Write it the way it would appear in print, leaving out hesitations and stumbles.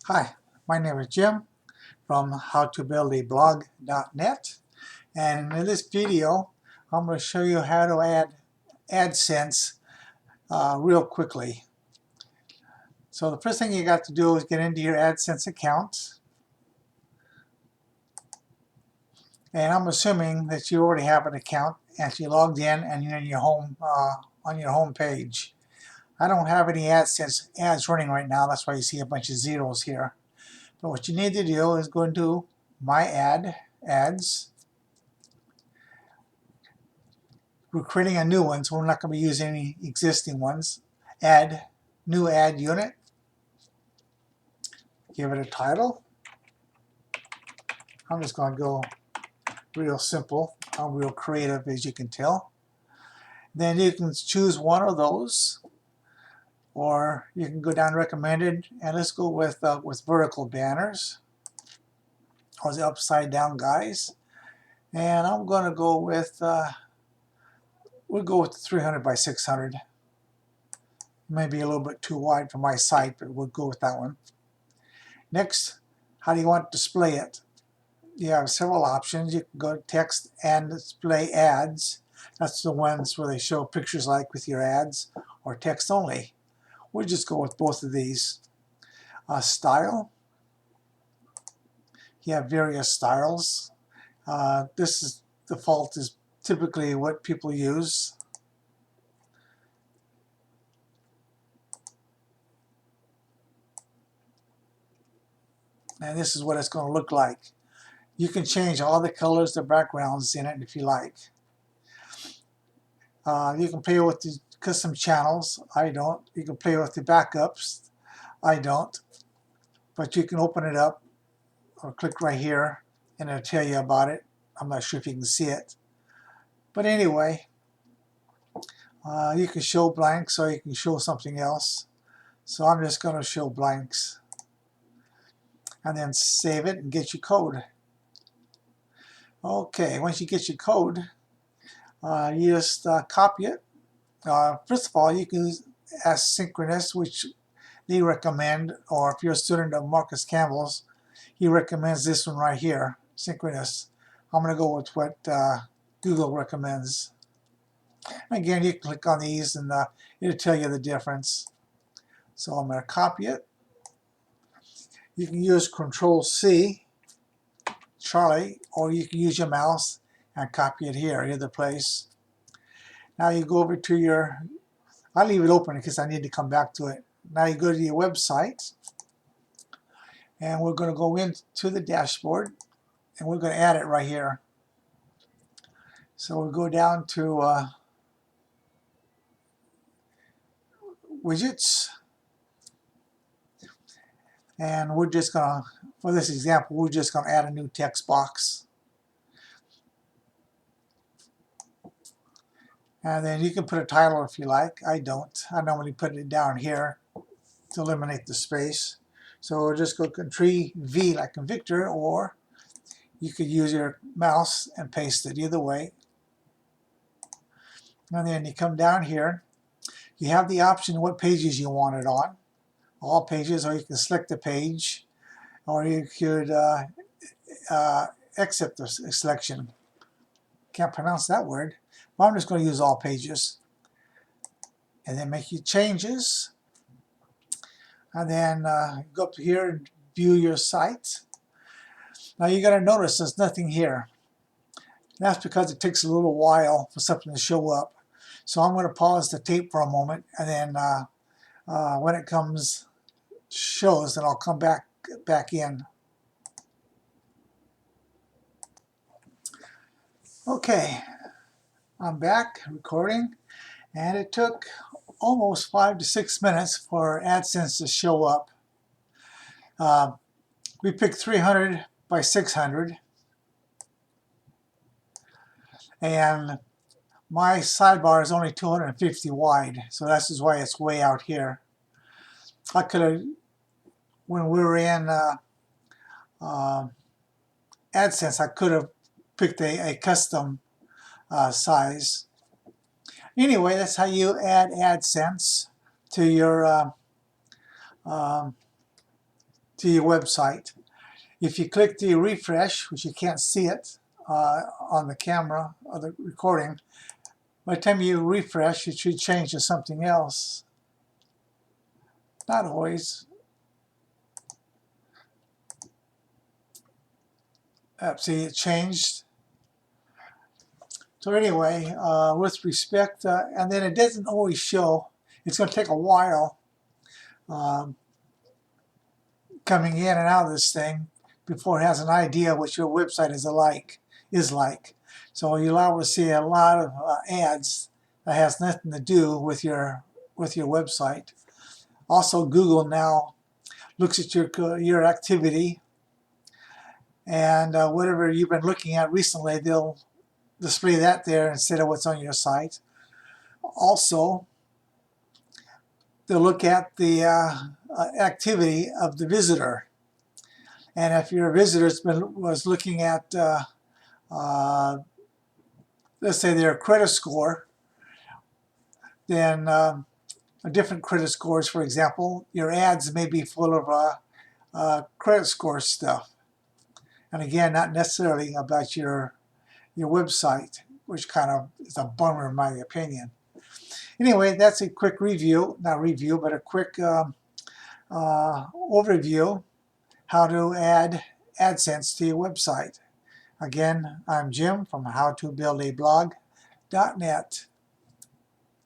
Hi, my name is Jim from howtobuildablog.net, and in this video I'm going to show you how to add Adsense real quickly. So the first thing you got to do is get into your Adsense account, and I'm assuming that you already have an account and you logged in and you're in your home on your home page. I don't have any Adsense ads running right now, that's why you see a bunch of zeros here. But what you need to do is go into My Ads. We're creating a new one, so we're not going to be using any existing ones. Add new ad unit. Give it a title. I'm just going to go real simple. I'm real creative, as you can tell. Then you can choose one of those, or you can go down recommended, and let's go with vertical banners, or the upside down guys. And I'm going to go with we'll go with 300 by 600. Maybe a little bit too wide for my site, but we'll go with that one. Next, how do you want to display it? You have several options. You can go to text and display ads. That's the ones where they show pictures like with your ads, or text only. We'll just go with both of these. Style. You have various styles. This is default is typically what people use. And this is what it's going to look like. You can change all the colors, the backgrounds in it if you like. You can play with the custom channels. I don't. You can play with the backups. I don't. But you can open it up or click right here and it'll tell you about it. I'm not sure if you can see it. But anyway, you can show blanks or you can show something else. So I'm just going to show blanks. And then save it and get your code. Okay, once you get your code, you just copy it. First of all, you can use asynchronous, which they recommend, or if you're a student of Marcus Campbell's, he recommends this one right here, synchronous. I'm going to go with what Google recommends. Again, you can click on these and it'll tell you the difference. So I'm going to copy it. You can use Control-C, Charlie, or you can use your mouse and copy it here, either place. Now you go over to your, I'll leave it open because I need to come back to it. Now you go to your website, and we're going to go into the dashboard, and we're going to add it right here. So we'll go down to widgets, and we're just going to, for this example, we're just going to add a new text box. And then you can put a title if you like. I don't. I normally put it down here to eliminate the space. So we'll just go Control-V like in Victor, or you could use your mouse and paste it either way. And then you come down here. You have the option what pages you want it on. All pages, or you can select the page, or you could exit the selection. Can't pronounce that word. But I'm just going to use all pages. And then make your changes. And then go up here and view your site. Now you're going to notice there's nothing here. That's because it takes a little while for something to show up. So I'm going to pause the tape for a moment, and then when it shows, then I'll come back in. Okay, I'm back recording, and it took almost 5 to 6 minutes for AdSense to show up. We picked 300 by 600, and my sidebar is only 250 wide, so that's just why it's way out here. I could have, when we were in AdSense, I could have picked a custom size. Anyway, that's how you add AdSense to your to your website. If you click the refresh, which you can't see it on the camera or the recording, by the time you refresh, it should change to something else. Not always. See, it changed. So anyway, with respect, and then it doesn't always show. It's going to take a while coming in and out of this thing before it has an idea what your website is like. So you'll always see a lot of ads that has nothing to do with your website. Also, Google now looks at your activity, and whatever you've been looking at recently, they'll display that there instead of what's on your site. Also, they'll look at the activity of the visitor, and if your visitor was looking at let's say their credit score, then different credit scores, for example, your ads may be full of credit score stuff, and again, not necessarily about your website, which kind of is a bummer in my opinion. Anyway, that's a quick review, not review, but a quick overview how to add AdSense to your website. Again, I'm Jim from howtobuildablog.net.